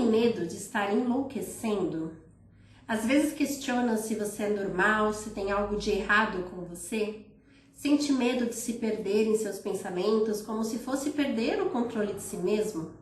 tem medo de estar enlouquecendo? Às vezes questiona se você é normal, se tem algo de errado com você? Sente medo de se perder em seus pensamentos, como se fosse perder o controle de si mesmo?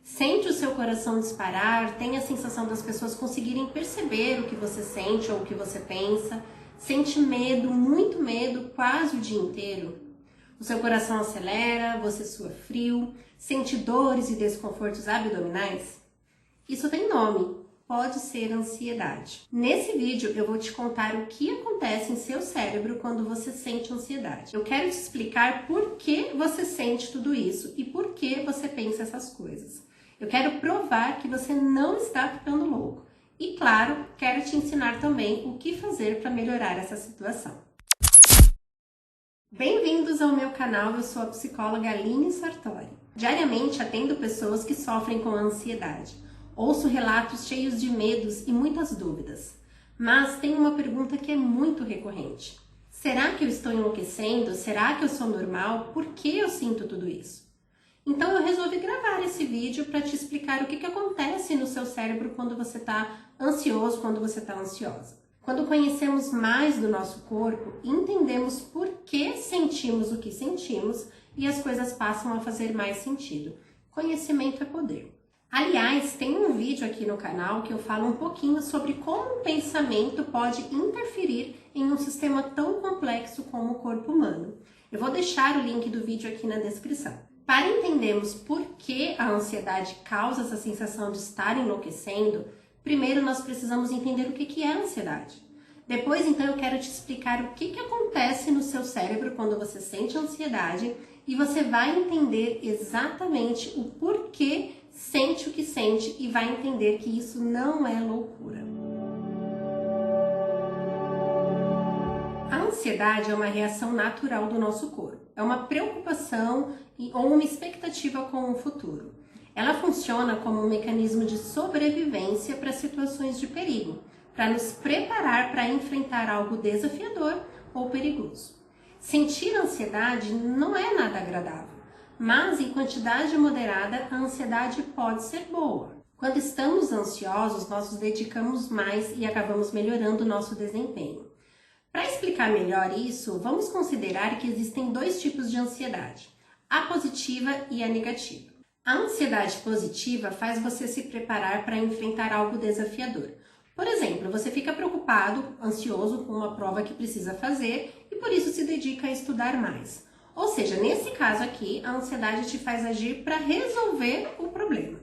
Sente o seu coração disparar, tem a sensação das pessoas conseguirem perceber o que você sente ou o que você pensa? Sente medo, muito medo, quase o dia inteiro? O seu coração acelera, você sua frio, sente dores e desconfortos abdominais? Isso tem nome, pode ser ansiedade. Nesse vídeo eu vou te contar o que acontece em seu cérebro quando você sente ansiedade. Eu quero te explicar por que você sente tudo isso e por que você pensa essas coisas. Eu quero provar que você não está ficando louco. E claro, quero te ensinar também o que fazer para melhorar essa situação. Bem-vindos ao meu canal, eu sou a psicóloga Aline Sartori. Diariamente atendo pessoas que sofrem com ansiedade. Ouço relatos cheios de medos e muitas dúvidas. Mas tem uma pergunta que é muito recorrente. Será que eu estou enlouquecendo? Será que eu sou normal? Por que eu sinto tudo isso? Então eu resolvi gravar esse vídeo para te explicar o que acontece no seu cérebro quando você está ansioso, quando você está ansiosa. Quando conhecemos mais do nosso corpo, entendemos por que sentimos o que sentimos e as coisas passam a fazer mais sentido. Conhecimento é poder. Aliás, tem um vídeo aqui no canal que eu falo um pouquinho sobre como o pensamento pode interferir em um sistema tão complexo como o corpo humano. Eu vou deixar o link do vídeo aqui na descrição. Para entendermos por que a ansiedade causa essa sensação de estar enlouquecendo, primeiro nós precisamos entender o que é a ansiedade. Depois, então, eu quero te explicar o que acontece no seu cérebro quando você sente ansiedade e você vai entender exatamente o porquê sente o que sente e vai entender que isso não é loucura. A ansiedade é uma reação natural do nosso corpo. É uma preocupação ou uma expectativa com o futuro. Ela funciona como um mecanismo de sobrevivência para situações de perigo, para nos preparar para enfrentar algo desafiador ou perigoso. Sentir ansiedade não é nada agradável, mas em quantidade moderada a ansiedade pode ser boa. Quando estamos ansiosos, nós nos dedicamos mais e acabamos melhorando o nosso desempenho. Para explicar melhor isso, vamos considerar que existem dois tipos de ansiedade, a positiva e a negativa. A ansiedade positiva faz você se preparar para enfrentar algo desafiador. Por exemplo, você fica preocupado, ansioso com uma prova que precisa fazer e por isso se dedica a estudar mais. Ou seja, nesse caso aqui, a ansiedade te faz agir para resolver o problema.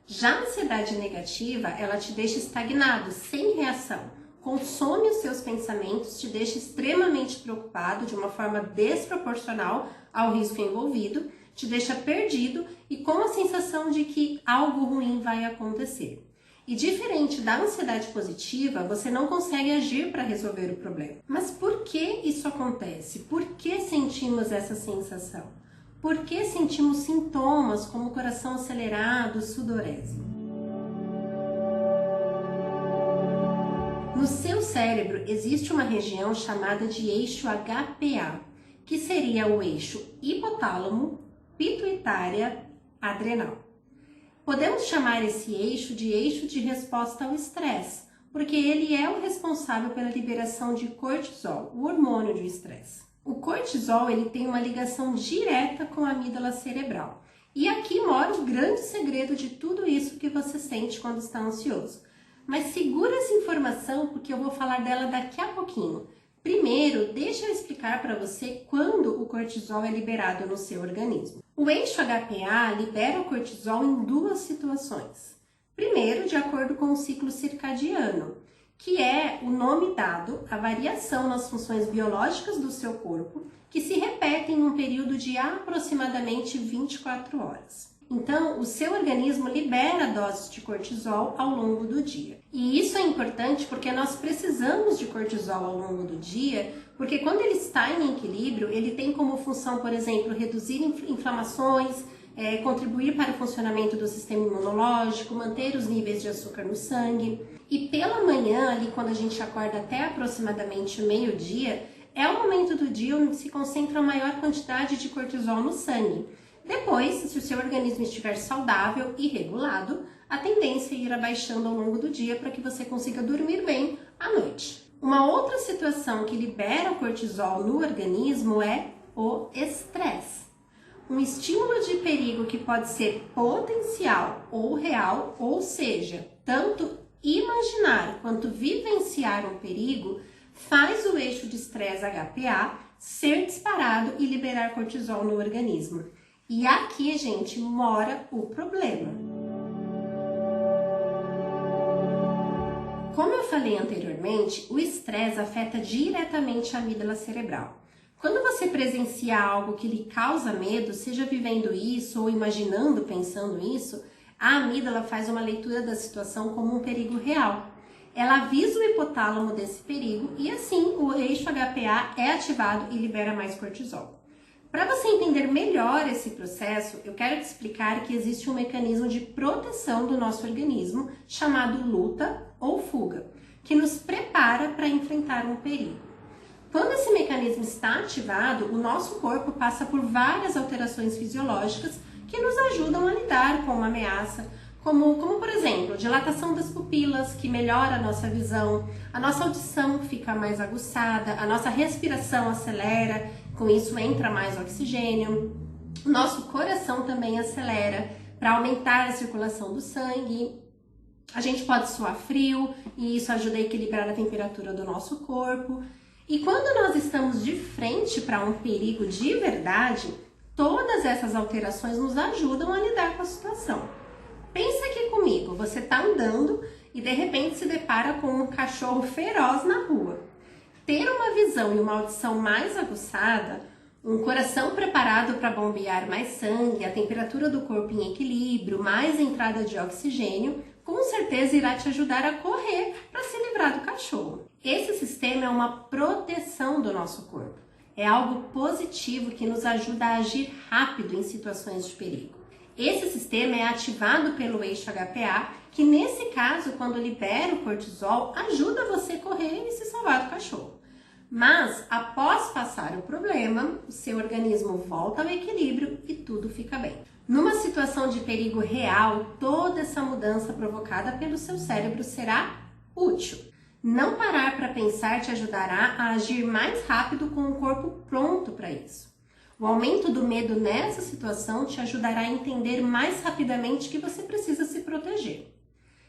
Já a ansiedade negativa, ela te deixa estagnado, sem reação. Consome os seus pensamentos, te deixa extremamente preocupado de uma forma desproporcional ao risco envolvido, te deixa perdido e com a sensação de que algo ruim vai acontecer. E diferente da ansiedade positiva, você não consegue agir para resolver o problema. Mas por que isso acontece? Por que sentimos essa sensação? Por que sentimos sintomas como coração acelerado, sudorese? No seu cérebro existe uma região chamada de eixo HPA, que seria o eixo hipotálamo, pituitária, adrenal. Podemos chamar esse eixo de resposta ao estresse, porque ele é o responsável pela liberação de cortisol, o hormônio do estresse. O cortisol ele tem uma ligação direta com a amígdala cerebral. E aqui mora o grande segredo de tudo isso que você sente quando está ansioso. Mas segura essa informação porque eu vou falar dela daqui a pouquinho. Primeiro, deixa eu explicar para você quando o cortisol é liberado no seu organismo. O eixo HPA libera o cortisol em duas situações. Primeiro, de acordo com o ciclo circadiano, que é o nome dado à variação nas funções biológicas do seu corpo, que se repetem em um período de aproximadamente 24 horas. Então, o seu organismo libera doses de cortisol ao longo do dia. E isso é importante porque nós precisamos de cortisol ao longo do dia, porque quando ele está em equilíbrio, ele tem como função, por exemplo, reduzir inflamações, contribuir para o funcionamento do sistema imunológico, manter os níveis de açúcar no sangue. E pela manhã, ali quando a gente acorda até aproximadamente meio-dia, é o momento do dia onde se concentra a maior quantidade de cortisol no sangue. Depois, se o seu organismo estiver saudável e regulado, a tendência é ir abaixando ao longo do dia para que você consiga dormir bem à noite. Uma outra situação que libera o cortisol no organismo é o estresse. Um estímulo de perigo que pode ser potencial ou real, ou seja, tanto imaginar quanto vivenciar um perigo, faz o eixo de estresse HPA ser disparado e liberar cortisol no organismo. E aqui, gente, mora o problema. Como eu falei anteriormente, o estresse afeta diretamente a amígdala cerebral. Quando você presencia algo que lhe causa medo, seja vivendo isso ou imaginando, pensando isso, a amígdala faz uma leitura da situação como um perigo real. Ela avisa o hipotálamo desse perigo e assim o eixo HPA é ativado e libera mais cortisol. Para você entender melhor esse processo, eu quero te explicar que existe um mecanismo de proteção do nosso organismo chamado luta ou fuga, que nos prepara para enfrentar um perigo. Quando esse mecanismo está ativado, o nosso corpo passa por várias alterações fisiológicas que nos ajudam a lidar com uma ameaça, como por exemplo, dilatação das pupilas, que melhora a nossa visão, a nossa audição fica mais aguçada, a nossa respiração acelera, com isso entra mais oxigênio, o nosso coração também acelera para aumentar a circulação do sangue, a gente pode suar frio e isso ajuda a equilibrar a temperatura do nosso corpo. E quando nós estamos de frente para um perigo de verdade, todas essas alterações nos ajudam a lidar com a situação. Pensa aqui comigo, você está andando e de repente se depara com um cachorro feroz na rua. Ter uma visão e uma audição mais aguçada, um coração preparado para bombear mais sangue, a temperatura do corpo em equilíbrio, mais entrada de oxigênio, com certeza irá te ajudar a correr para se livrar do cachorro. Esse sistema é uma proteção do nosso corpo. É algo positivo que nos ajuda a agir rápido em situações de perigo. Esse sistema é ativado pelo eixo HPA, que nesse caso, quando libera o cortisol, ajuda você a correr e se salvar do cachorro. Mas, após passar o problema, o seu organismo volta ao equilíbrio e tudo fica bem. Numa situação de perigo real, toda essa mudança provocada pelo seu cérebro será útil. Não parar para pensar te ajudará a agir mais rápido com o corpo pronto para isso. O aumento do medo nessa situação te ajudará a entender mais rapidamente que você precisa se proteger.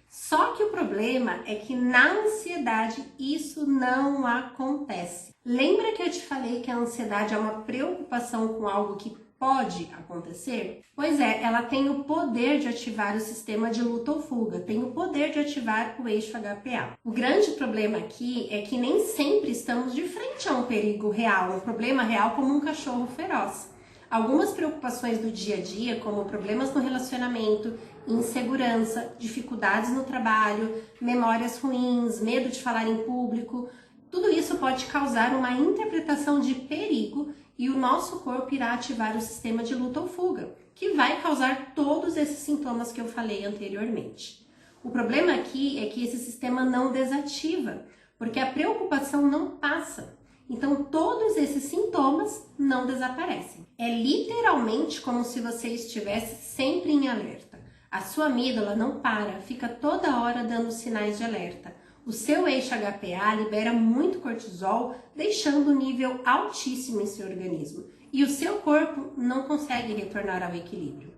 Só que o problema é que na ansiedade isso não acontece. Lembra que eu te falei que a ansiedade é uma preocupação com algo que pode acontecer? Pois é, ela tem o poder de ativar o sistema de luta ou fuga, tem o poder de ativar o eixo HPA. O grande problema aqui é que nem sempre estamos de frente a um perigo real, um problema real como um cachorro feroz. Algumas preocupações do dia a dia, como problemas no relacionamento, insegurança, dificuldades no trabalho, memórias ruins, medo de falar em público, tudo isso pode causar uma interpretação de perigo e o nosso corpo irá ativar o sistema de luta ou fuga, que vai causar todos esses sintomas que eu falei anteriormente. O problema aqui é que esse sistema não desativa, porque a preocupação não passa. Então, todos esses sintomas não desaparecem. É literalmente como se você estivesse sempre em alerta. A sua amígdala não para, fica toda hora dando sinais de alerta. O seu eixo HPA libera muito cortisol, deixando o nível altíssimo em seu organismo. E o seu corpo não consegue retornar ao equilíbrio.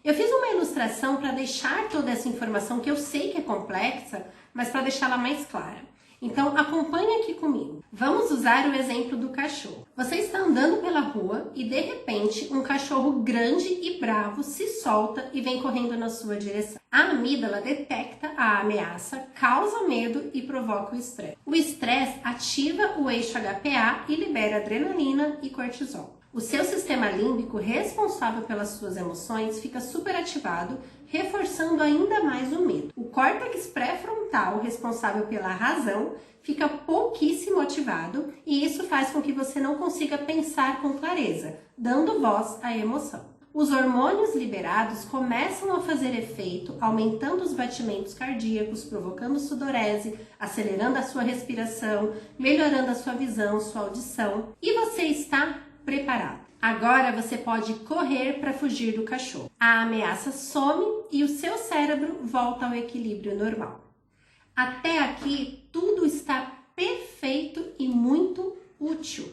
Eu fiz uma ilustração para deixar toda essa informação, que eu sei que é complexa, mas para deixá-la mais clara. Então, acompanhe aqui comigo. Vamos usar o exemplo do cachorro. Você está andando pela rua e, de repente, um cachorro grande e bravo se solta e vem correndo na sua direção. A amígdala detecta a ameaça, causa medo e provoca o estresse. O estresse ativa o eixo HPA e libera adrenalina e cortisol. O seu sistema límbico, responsável pelas suas emoções, fica superativado, reforçando ainda mais o medo. O córtex pré-frontal, responsável pela razão, fica pouquíssimo ativado e isso faz com que você não consiga pensar com clareza, dando voz à emoção. Os hormônios liberados começam a fazer efeito, aumentando os batimentos cardíacos, provocando sudorese, acelerando a sua respiração, melhorando a sua visão, sua audição, e você está preparado. Agora você pode correr para fugir do cachorro. A ameaça some e o seu cérebro volta ao equilíbrio normal. Até aqui, tudo está perfeito e muito útil.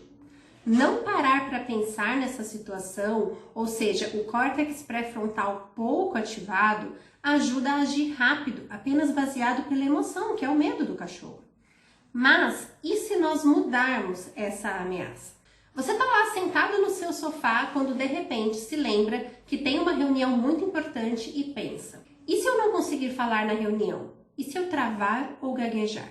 Não parar para pensar nessa situação, ou seja, o córtex pré-frontal pouco ativado, ajuda a agir rápido, apenas baseado pela emoção, que é o medo do cachorro. Mas e se nós mudarmos essa ameaça? Você está lá sentado no seu sofá quando de repente se lembra que tem uma reunião muito importante e pensa: e se eu não conseguir falar na reunião? E se eu travar ou gaguejar?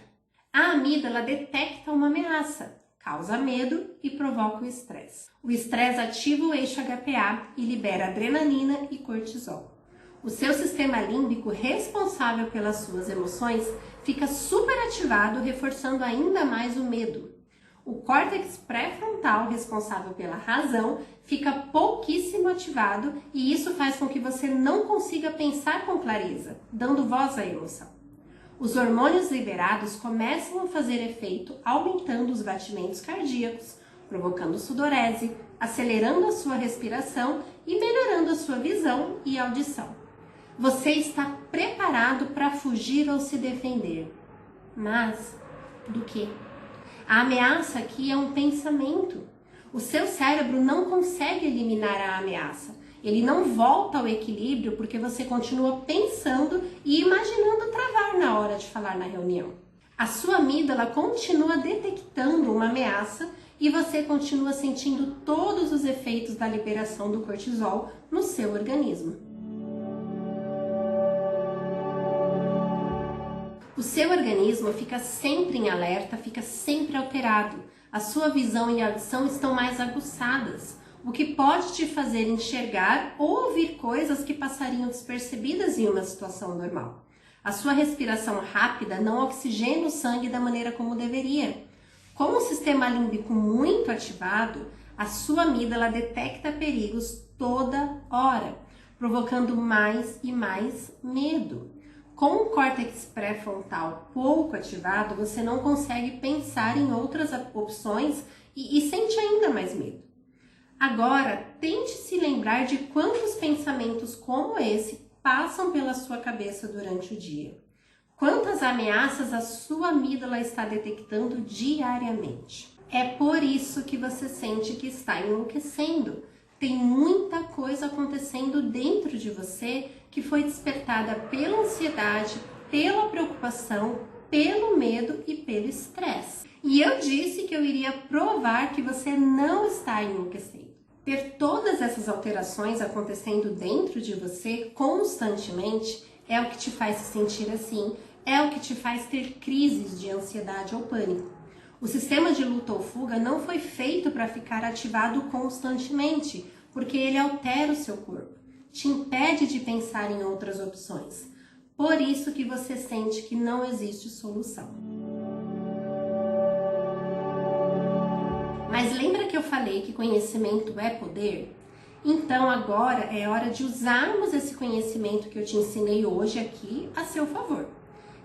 A amígdala detecta uma ameaça, causa medo e provoca o estresse. O estresse ativa o eixo HPA e libera adrenalina e cortisol. O seu sistema límbico, responsável pelas suas emoções, fica superativado, reforçando ainda mais o medo. O córtex pré-frontal, responsável pela razão, fica pouquíssimo ativado e isso faz com que você não consiga pensar com clareza, dando voz à emoção. Os hormônios liberados começam a fazer efeito, aumentando os batimentos cardíacos, provocando sudorese, acelerando a sua respiração e melhorando a sua visão e audição. Você está preparado para fugir ou se defender. Mas do quê? A ameaça aqui é um pensamento. O seu cérebro não consegue eliminar a ameaça. Ele não volta ao equilíbrio porque você continua pensando e imaginando travar na hora de falar na reunião. A sua amígdala continua detectando uma ameaça e você continua sentindo todos os efeitos da liberação do cortisol no seu organismo. O seu organismo fica sempre em alerta, fica sempre alterado. A sua visão e audição estão mais aguçadas, o que pode te fazer enxergar ou ouvir coisas que passariam despercebidas em uma situação normal. A sua respiração rápida não oxigena o sangue da maneira como deveria. Com o sistema límbico muito ativado, a sua amígdala detecta perigos toda hora, provocando mais e mais medo. Com o córtex pré-frontal pouco ativado, você não consegue pensar em outras opções e sente ainda mais medo. Agora, tente se lembrar de quantos pensamentos como esse passam pela sua cabeça durante o dia. Quantas ameaças a sua amígdala está detectando diariamente. É por isso que você sente que está enlouquecendo. Tem muita coisa acontecendo dentro de você que foi despertada pela ansiedade, pela preocupação, pelo medo e pelo estresse. E eu disse que eu iria provar que você não está enlouquecendo. Ter todas essas alterações acontecendo dentro de você constantemente é o que te faz se sentir assim, é o que te faz ter crises de ansiedade ou pânico. O sistema de luta ou fuga não foi feito para ficar ativado constantemente, porque ele altera o seu corpo, te impede de pensar em outras opções. Por isso que você sente que não existe solução. Mas lembra que eu falei que conhecimento é poder? Então agora é hora de usarmos esse conhecimento que eu te ensinei hoje aqui a seu favor.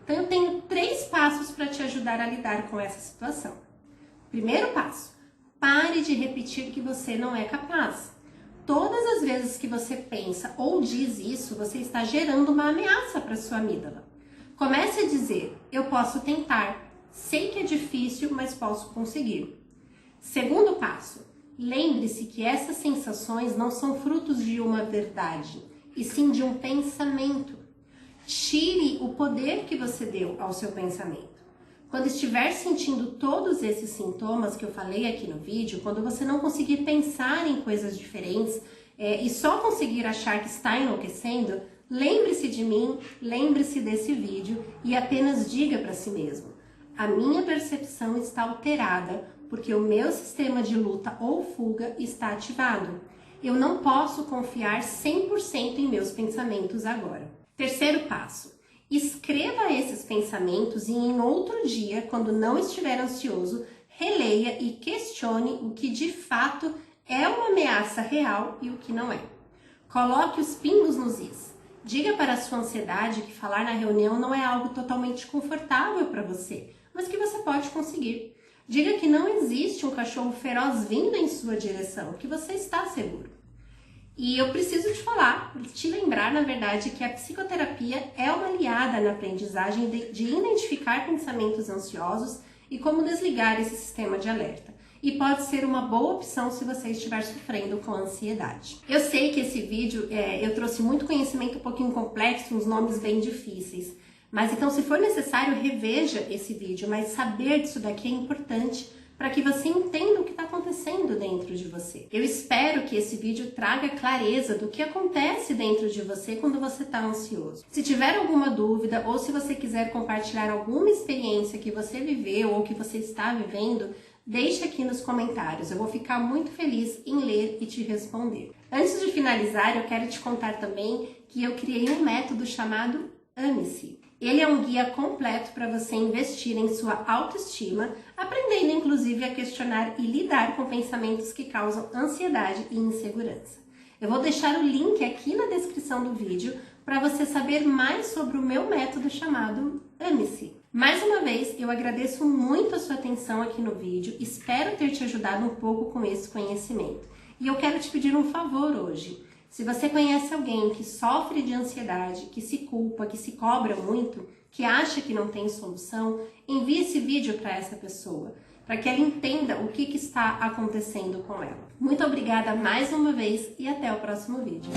Então eu tenho 3 passos para te ajudar a lidar com essa situação. Primeiro passo: pare de repetir que você não é capaz. Todas as vezes que você pensa ou diz isso, você está gerando uma ameaça para sua amígdala. Comece a dizer: eu posso tentar, sei que é difícil, mas posso conseguir. Segundo passo: lembre-se que essas sensações não são frutos de uma verdade, e sim de um pensamento. Tire o poder que você deu ao seu pensamento. Quando estiver sentindo todos esses sintomas que eu falei aqui no vídeo, quando você não conseguir pensar em coisas diferentes e só conseguir achar que está enlouquecendo, lembre-se de mim, lembre-se desse vídeo e apenas diga para si mesmo: a minha percepção está alterada porque o meu sistema de luta ou fuga está ativado. Eu não posso confiar 100% em meus pensamentos agora. Terceiro passo: escreva esses pensamentos e em outro dia, quando não estiver ansioso, releia e questione o que de fato é uma ameaça real e o que não é. Coloque os pingos nos is. Diga para a sua ansiedade que falar na reunião não é algo totalmente confortável para você, mas que você pode conseguir. Diga que não existe um cachorro feroz vindo em sua direção, que você está seguro. E eu preciso te lembrar, na verdade, que a psicoterapia é uma aliada na aprendizagem de identificar pensamentos ansiosos e como desligar esse sistema de alerta. E pode ser uma boa opção se você estiver sofrendo com ansiedade. Eu sei que esse vídeo, eu trouxe muito conhecimento um pouquinho complexo, uns nomes bem difíceis. Mas então, se for necessário, reveja esse vídeo, mas saber disso daqui é importante para que você entenda o que está acontecendo dentro de você. Eu espero que esse vídeo traga clareza do que acontece dentro de você quando você está ansioso. Se tiver alguma dúvida ou se você quiser compartilhar alguma experiência que você viveu ou que você está vivendo, deixe aqui nos comentários. Eu vou ficar muito feliz em ler e te responder. Antes de finalizar, eu quero te contar também que eu criei um método chamado Ame-se. Ele é um guia completo para você investir em sua autoestima, aprendendo inclusive a questionar e lidar com pensamentos que causam ansiedade e insegurança. Eu vou deixar o link aqui na descrição do vídeo para você saber mais sobre o meu método chamado Ame-se. Mais uma vez, eu agradeço muito a sua atenção aqui no vídeo, espero ter te ajudado um pouco com esse conhecimento. E eu quero te pedir um favor hoje. Se você conhece alguém que sofre de ansiedade, que se culpa, que se cobra muito, que acha que não tem solução, envie esse vídeo para essa pessoa, para que ela entenda o que está acontecendo com ela. Muito obrigada mais uma vez e até o próximo vídeo.